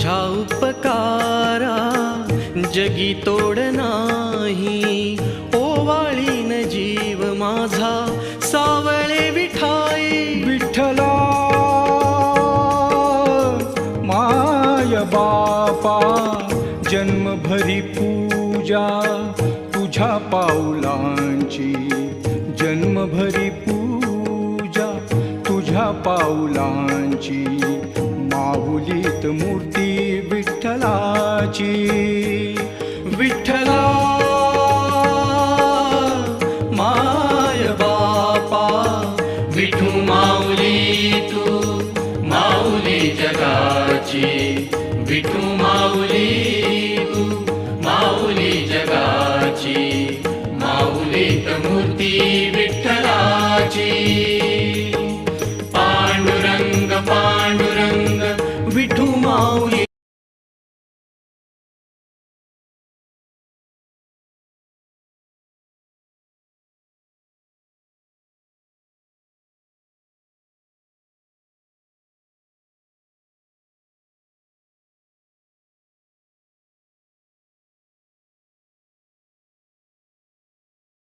तुझ्या उपकारा जगी तोड नाही, ओवाळीन जीव माझा सावळे विठाई. विठ्ठला माय बापा जन्मभरी पूजा तुझ्या पाऊलांची, जन्मभरी पूजा तुझ्या पाऊलांची. माऊलीत मूर्ती विठ्ठलाची. विठ्ठला माय बापा विठू माऊली तू, माऊली जगाची विठू माऊली.